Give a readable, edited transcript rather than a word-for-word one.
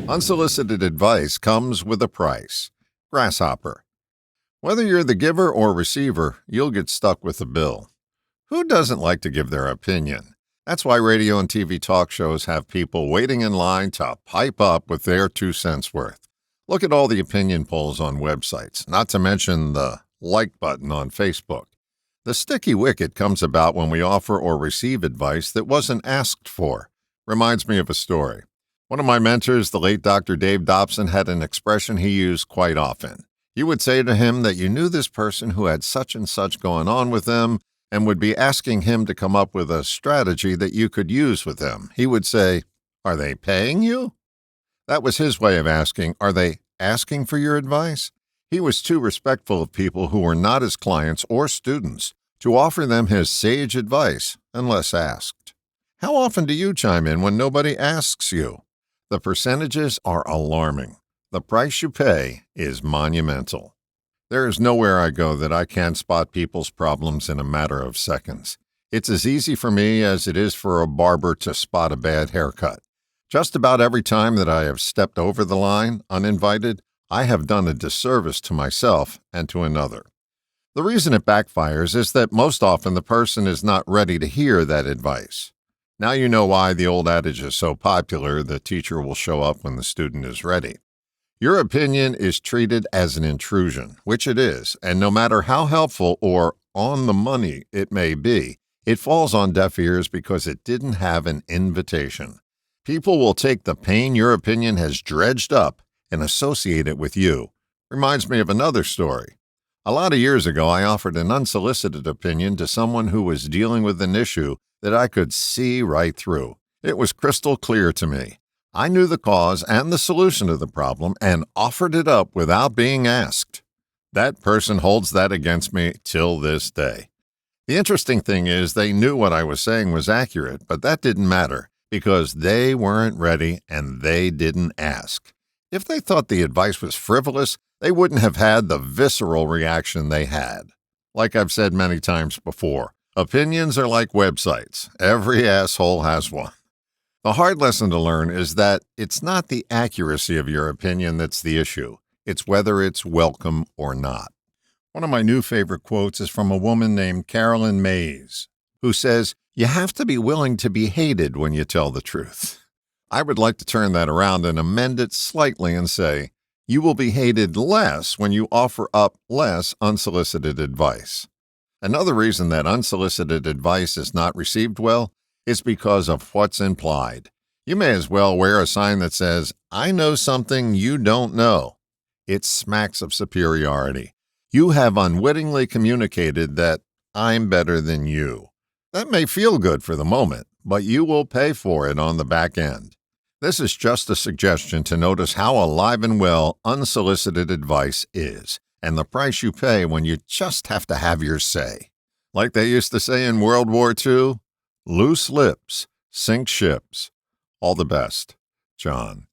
Unsolicited advice comes with a price. Grasshopper. Whether you're the giver or receiver, you'll get stuck with the bill. Who doesn't like to give their opinion? That's why radio and TV talk shows have people waiting in line to pipe up with their 2 cents worth. Look at all the opinion polls on websites, not to mention the like button on Facebook. The sticky wicket comes about when we offer or receive advice that wasn't asked for. Reminds me of a story. One of my mentors, the late Dr. Dave Dobson, had an expression he used quite often. You would say to him that you knew this person who had such and such going on with them and would be asking him to come up with a strategy that you could use with them. He would say, "Are they paying you?" That was his way of asking, "Are they asking for your advice?" He was too respectful of people who were not his clients or students to offer them his sage advice unless asked. How often do you chime in when nobody asks you? The percentages are alarming. The price you pay is monumental. There is nowhere I go that I can't spot people's problems in a matter of seconds. It's as easy for me as it is for a barber to spot a bad haircut. Just about every time that I have stepped over the line, uninvited, I have done a disservice to myself and to another. The reason it backfires is that most often the person is not ready to hear that advice. Now you know why the old adage is so popular, the teacher will show up when the student is ready. Your opinion is treated as an intrusion, which it is, and no matter how helpful or on the money it may be, it falls on deaf ears because it didn't have an invitation. People will take the pain your opinion has dredged up and associate it with you. Reminds me of another story. A lot of years ago, I offered an unsolicited opinion to someone who was dealing with an issue that I could see right through. It was crystal clear to me. I knew the cause and the solution to the problem and offered it up without being asked. That person holds that against me till this day. The interesting thing is they knew what I was saying was accurate, but that didn't matter because they weren't ready and they didn't ask. If they thought the advice was frivolous, they wouldn't have had the visceral reaction they had. Like I've said many times before, opinions are like websites. Every asshole has one. The hard lesson to learn is that it's not the accuracy of your opinion that's the issue. It's whether it's welcome or not. One of my new favorite quotes is from a woman named Carolyn Mays, who says, "You have to be willing to be hated when you tell the truth." I would like to turn that around and amend it slightly and say, you will be hated less when you offer up less unsolicited advice. Another reason that unsolicited advice is not received well is because of what's implied. You may as well wear a sign that says, "I know something you don't know." It smacks of superiority. You have unwittingly communicated that I'm better than you. That may feel good for the moment, but you will pay for it on the back end. This is just a suggestion to notice how alive and well unsolicited advice is, and the price you pay when you just have to have your say. Like they used to say in World War II, loose lips sink ships. All the best, John.